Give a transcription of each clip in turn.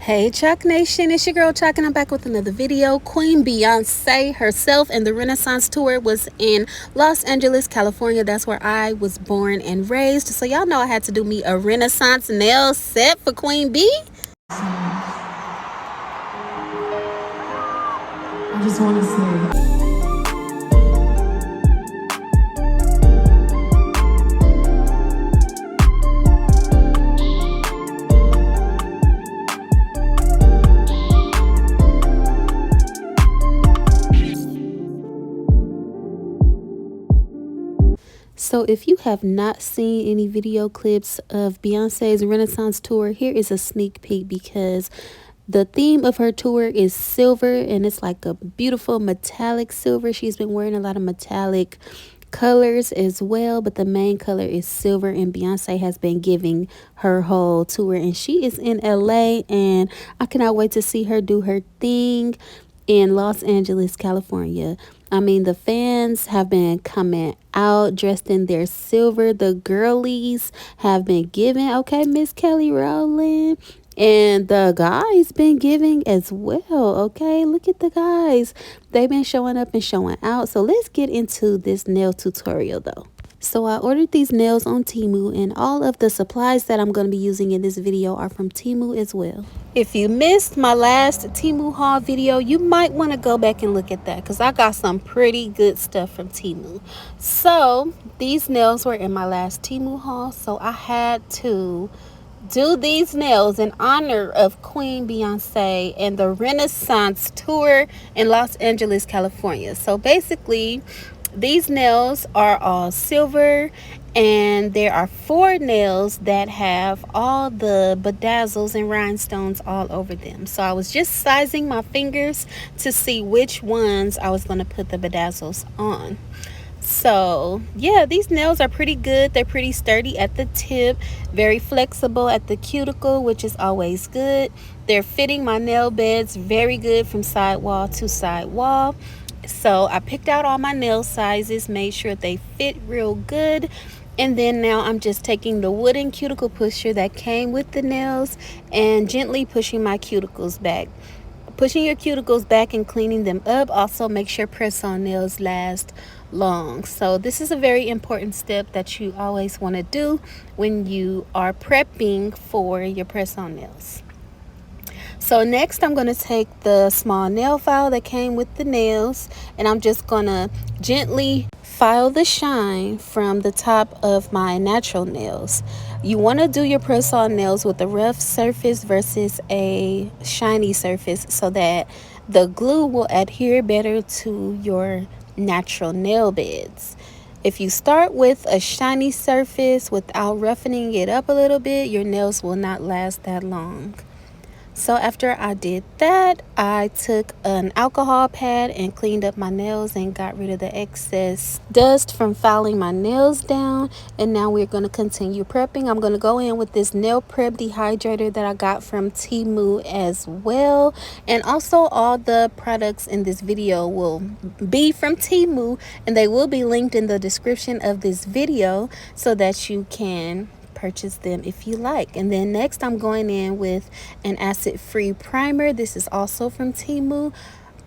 Hey Chalk Nation, it's your girl Chalk and I'm back with another video. Queen Beyonce herself and the Renaissance tour was in Los Angeles, California. That's where I was born and raised. So y'all know I had to do me a Renaissance nail set for Queen B. I just want to say So if you have not seen any video clips of Beyonce's Renaissance tour, here is a sneak peek because the theme of her tour is silver and it's like a beautiful metallic silver. She's been wearing a lot of metallic colors as well, but the main color is silver, and Beyonce has been giving her whole tour, and she is in LA, and I cannot wait to see her do her thing in Los Angeles, California. I mean, the fans have been coming out dressed in their silver. The girlies have been giving, okay, Miss Kelly Rowland. And the guys been giving as well, okay? Look at the guys. They've been showing up and showing out. So let's get into this nail tutorial, though. So I ordered these nails on Temu, and all of the supplies that I'm going to be using in this video are from Temu as well. If you missed my last Temu haul video, you might want to go back and look at that because I got some pretty good stuff from Temu. So these nails were in my last Temu haul, so I had to do these nails in honor of Queen Beyonce and the Renaissance tour in Los Angeles, California. So basically, these nails are all silver, and there are 4 nails that have all the bedazzles and rhinestones all over them. So I was just sizing my fingers to see which ones I was going to put the bedazzles on. So yeah, these nails are pretty good. They're pretty sturdy at the tip, very flexible at the cuticle, which is always good. They're fitting my nail beds very good from sidewall to sidewall. So I picked out all my nail sizes, made sure they fit real good. And then now I'm just taking the wooden cuticle pusher that came with the nails and gently pushing my cuticles back. Pushing your cuticles back and cleaning them up also makes sure press-on nails last long. So this is a very important step that you always want to do when you are prepping for your press-on nails. So next I'm going to take the small nail file that came with the nails, and I'm just going to gently file the shine from the top of my natural nails. You want to do your press-on nails with a rough surface versus a shiny surface so that the glue will adhere better to your natural nail beds. If you start with a shiny surface without roughening it up a little bit, your nails will not last that long. So after I did that, I took an alcohol pad and cleaned up my nails and got rid of the excess dust from filing my nails down. And now we're going to continue prepping. I'm going to go in with this nail prep dehydrator that I got from Temu as well. And also all the products in this video will be from Temu, and they will be linked in the description of this video so that you can purchase them if you like. And then next I'm going in with an acid-free primer. This is also from Temu.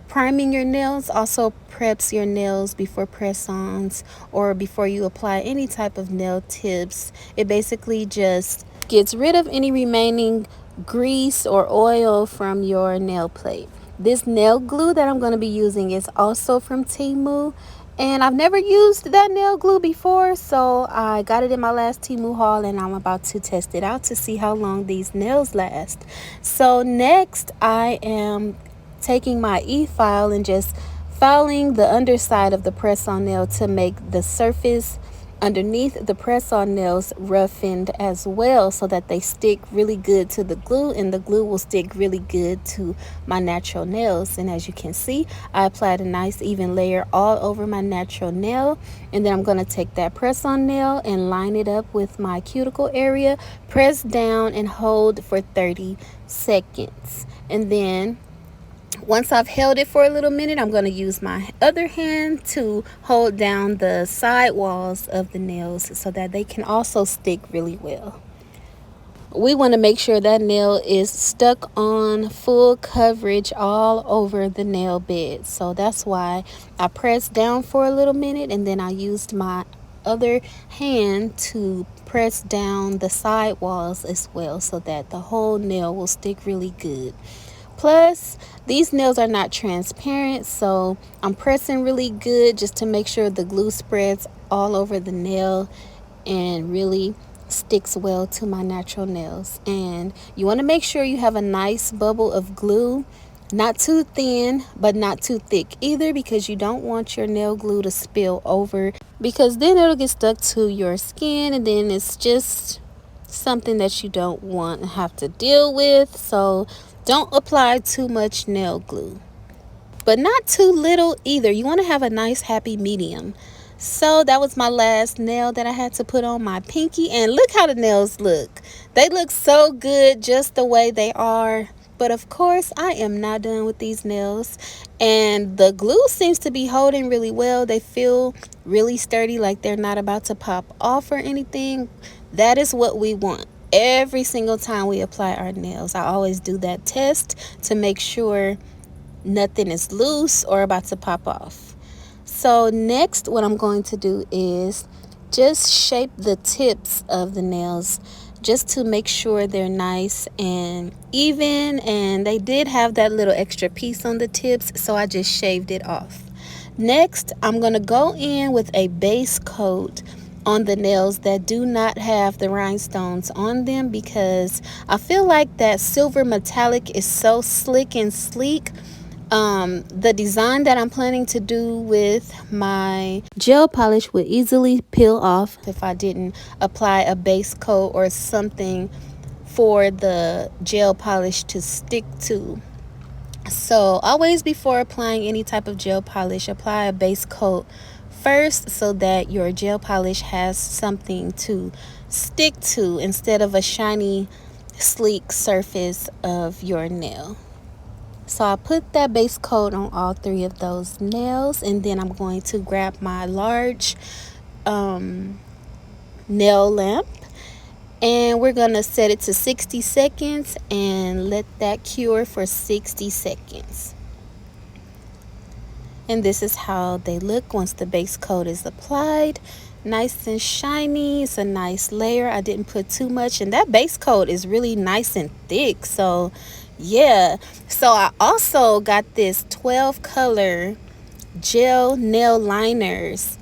Priming your nails also preps your nails before press-ons or before you apply any type of nail tips. It basically just gets rid of any remaining grease or oil from your nail plate. This nail glue that I'm going to be using is also from Temu. And I've never used that nail glue before, so I got it in my last Temu haul, and I'm about to test it out to see how long these nails last. So next, I am taking my e-file and just filing the underside of the press-on nail to make the surface underneath the press-on nails roughened as well, so that they stick really good to the glue, and the glue will stick really good to my natural nails. And as you can see, I applied a nice even layer all over my natural nail, and then I'm going to take that press-on nail and line it up with my cuticle area, press down and hold for 30 seconds. And then once I've held it for a little minute, I'm going to use my other hand to hold down the side walls of the nails so that they can also stick really well. we want to make sure that nail is stuck on full coverage all over the nail bed. So that's why I pressed down for a little minute, and then I used my other hand to press down the side walls as well, so that the whole nail will stick really good. Plus, these nails are not transparent, so I'm pressing really good just to make sure the glue spreads all over the nail and really sticks well to my natural nails. And you want to make sure you have a nice bubble of glue, not too thin but not too thick either, because you don't want your nail glue to spill over, because then it'll get stuck to your skin and then it's just something that you don't want to have to deal with. So don't apply too much nail glue, but not too little either. You want to have a nice happy medium. So that was my last nail that I had to put on my pinky, and look how the nails look. They look so good just the way they are. But of course, I am not done with these nails, and the glue seems to be holding really well. They feel really sturdy, like they're not about to pop off or anything. That is what we want every single time we apply our nails. I always do that test to make sure nothing is loose or about to pop off. So next, what I'm going to do is just shape the tips of the nails just to make sure they're nice and even, and they did have that little extra piece on the tips, so I just shaved it off. Next, I'm going to go in with a base coat on the nails that do not have the rhinestones on them, because I feel like that silver metallic is so slick and sleek. The design that I'm planning to do with my gel polish would easily peel off if I didn't apply a base coat or something for the gel polish to stick to. So always, before applying any type of gel polish, apply a base coat first so that your gel polish has something to stick to instead of a shiny, sleek surface of your nail. So I put that base coat on all three of those nails, and then I'm going to grab my large nail lamp, and we're going to set it to 60 seconds and let that cure for 60 seconds. And this is how they look once the base coat is applied. Nice and shiny. It's a nice layer. I didn't put too much, and that base coat is really nice and thick. So yeah. So I also got this 12 color gel nail liners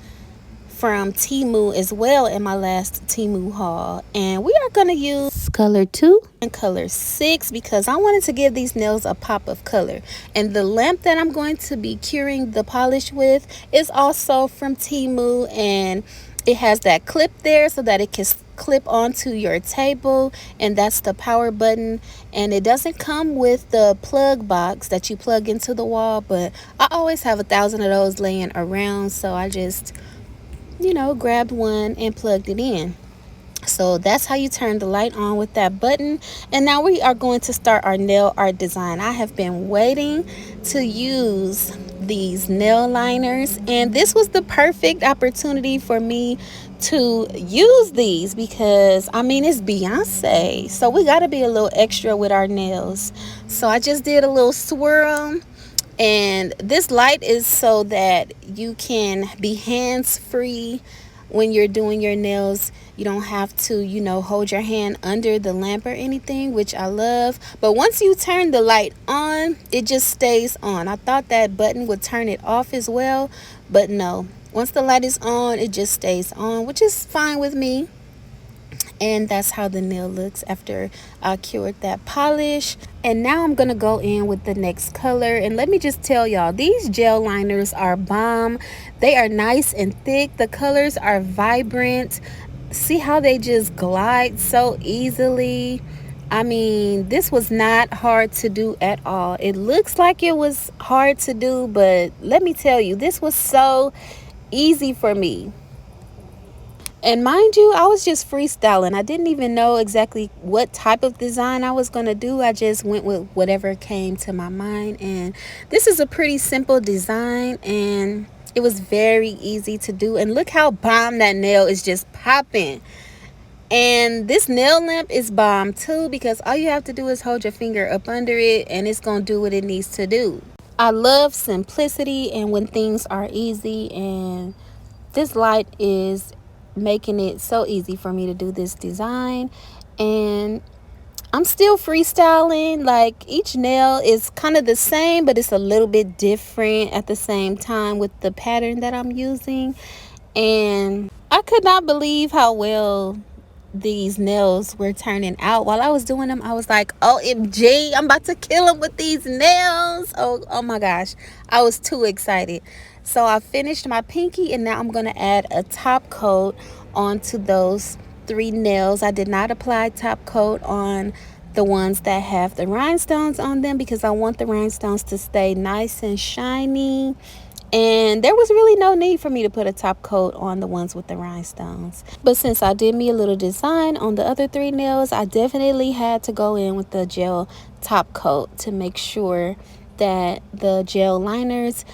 from Temu as well in my last Temu haul, and we are going to use color 2 and color 6 because I wanted to give these nails a pop of color. And the lamp that I'm going to be curing the polish with is also from Temu, and it has that clip there so that it can clip onto your table, and that's the power button. And it doesn't come with the plug box that you plug into the wall, but I always have 1,000 of those laying around, so I just grabbed one and plugged it in. So that's how you turn the light on with that button. And now we are going to start our nail art design. I have been waiting to use these nail liners, and this was the perfect opportunity for me to use these because it's Beyonce, so we got to be a little extra with our nails. So I just did a little swirl. And this light is so that you can be hands-free when you're doing your nails. You don't have to, hold your hand under the lamp or anything, which I love. But once you turn the light on, it just stays on. I thought that button would turn it off as well, but no. Once the light is on, it just stays on, which is fine with me. And that's how the nail looks after I cured that polish. And now I'm gonna go in with the next color, and let me just tell y'all, these gel liners are bomb. They are nice and thick. The colors are vibrant. See how they just glide so easily. This was not hard to do at all. It looks like it was hard to do, but let me tell you, this was so easy for me. And mind you, I was just freestyling. I didn't even know exactly what type of design I was going to do. I just went with whatever came to my mind. And this is a pretty simple design, and it was very easy to do. And look how bomb that nail is just popping. And this nail lamp is bomb too, because all you have to do is hold your finger up under it and it's going to do what it needs to do. I love simplicity and when things are easy, and this light is making it so easy for me to do this design. And I'm still freestyling. Like, each nail is kind of the same, but it's a little bit different at the same time with the pattern that I'm using. And I could not believe how well these nails were turning out. While I was doing them, I was like, OMG, I'm about to kill them with these nails. Oh my gosh, I was too excited. So I finished my pinky, and now I'm going to add a top coat onto those 3 nails. I did not apply top coat on the ones that have the rhinestones on them because I want the rhinestones to stay nice and shiny. And there was really no need for me to put a top coat on the ones with the rhinestones. But since I did me a little design on the other 3 nails, I definitely had to go in with the gel top coat to make sure that the gel liners,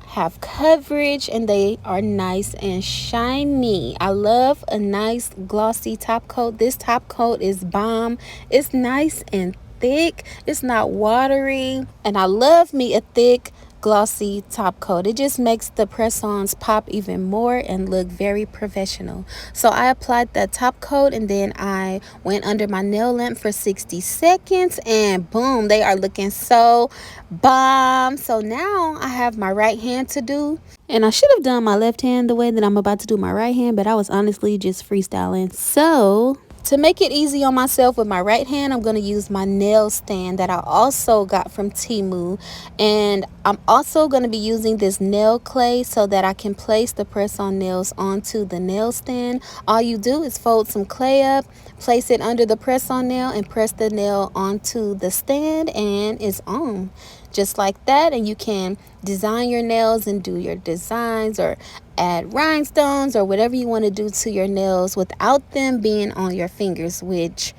have coverage and they are nice and shiny. I love a nice glossy top coat. This top coat is bomb. It's nice and thick. It's not watery. And I love me a thick glossy top coat. It just makes the press-ons pop even more and look very professional. So I applied that top coat, and then I went under my nail lamp for 60 seconds, and boom, they are looking so bomb. So now I have my right hand to do, and I should have done my left hand the way that I'm about to do my right hand, but I was honestly just freestyling. So to make it easy on myself with my right hand, I'm going to use my nail stand that I also got from Temu. And I'm also going to be using this nail clay so that I can place the press-on nails onto the nail stand. All you do is fold some clay up, place it under the press-on nail, and press the nail onto the stand, and it's on. Just like that. And you can design your nails and do your designs or add rhinestones or whatever you want to do to your nails without them being on your fingers, which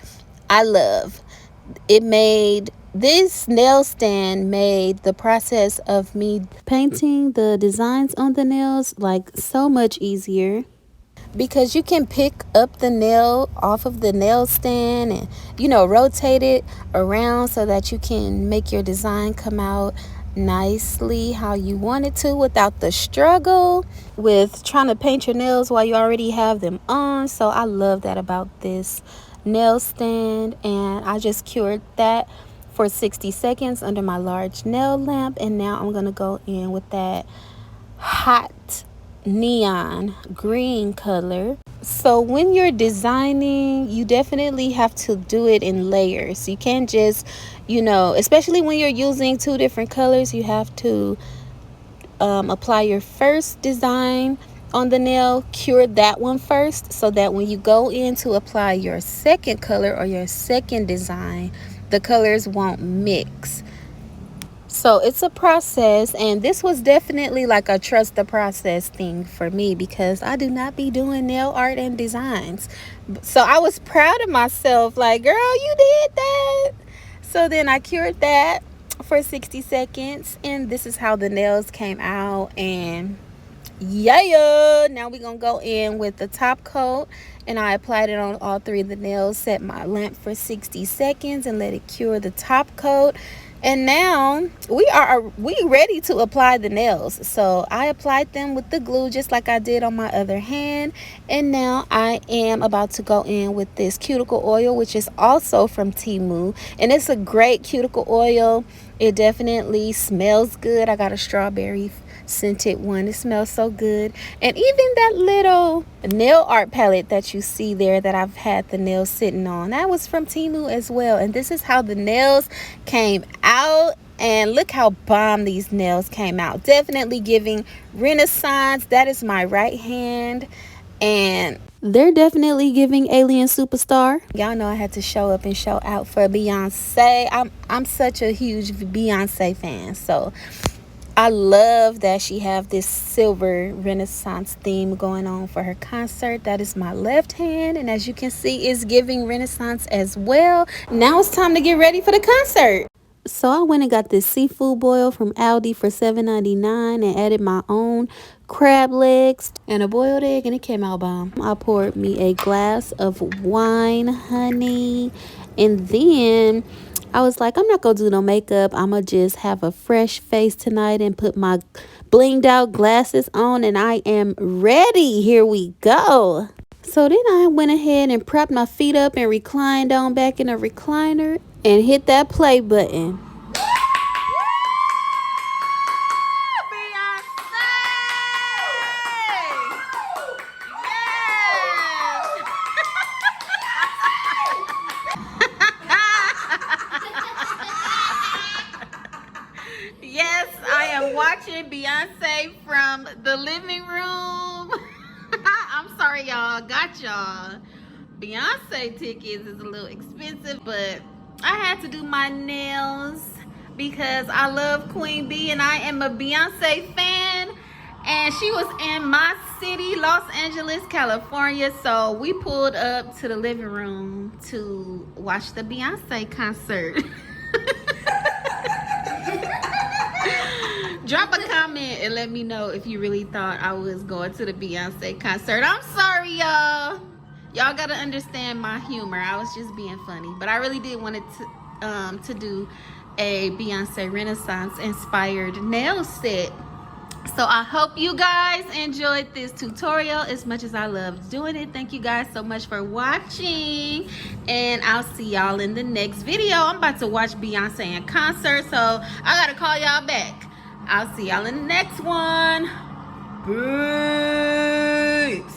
I love. This nail stand made the process of me painting the designs on the nails like so much easier, because you can pick up the nail off of the nail stand and rotate it around so that you can make your design come out nicely how you want it to without the struggle with trying to paint your nails while you already have them on. So I love that about this nail stand, and I just cured that for 60 seconds under my large nail lamp. And now I'm gonna go in with that hot neon green color. So when you're designing, you definitely have to do it in layers. You can't just, especially when you're using 2 different colors, you have to apply your first design on the nail, cure that one first, so that when you go in to apply your second color or your second design, the colors won't mix. So it's a process, and this was definitely like a trust the process thing for me because I do not be doing nail art and designs. So I was proud of myself, like, girl, you did that. So then I cured that for 60 seconds, and this is how the nails came out. And yeah, now we're gonna go in with the top coat, and I applied it on all 3 of the nails, set my lamp for 60 seconds and let it cure the top coat. And now we ready to apply the nails. So I applied them with the glue just like I did on my other hand. And now I am about to go in with this cuticle oil, which is also from Temu. And it's a great cuticle oil. It definitely smells good. I got a strawberry scented one. It smells so good. And even that little nail art palette that you see there that I've had the nails sitting on, that was from Temu as well. And this is how the nails came out. And look how bomb these nails came out. Definitely giving Renaissance. That is my right hand, and they're definitely giving alien superstar. Y'all know I had to show up and show out for Beyonce. I'm such a huge Beyonce fan, so I love that she have this silver Renaissance theme going on for her concert. That is my left hand, and as you can see, it's giving Renaissance as well. Now it's time to get ready for the concert. So I went and got this seafood boil from Aldi for $7.99 and added my own crab legs and a boiled egg, and it came out bomb. I poured me a glass of wine, honey, and then I was like, I'm not gonna do no makeup. I'm gonna just have a fresh face tonight and put my blinged out glasses on, and I am ready. Here we go. So then I went ahead and propped my feet up and reclined on back in a recliner and hit that play button. Yes, I am watching Beyonce from the living room. I'm sorry, y'all. Got y'all. Beyonce tickets is a little expensive, but I had to do my nails because I love Queen B and I am a Beyonce fan. And she was in my city, Los Angeles, California. So we pulled up to the living room to watch the Beyonce concert. Drop a comment and let me know if you really thought I was going to the Beyonce concert. I'm sorry, y'all. Y'all gotta understand my humor. I was just being funny, but I really did want to do a Beyonce Renaissance inspired nail set. So I hope you guys enjoyed this tutorial as much as I loved doing it. Thank you guys so much for watching, and I'll see y'all in the next video. I'm about to watch Beyonce in concert, so I gotta call y'all back. I'll see y'all in the next one. Peace.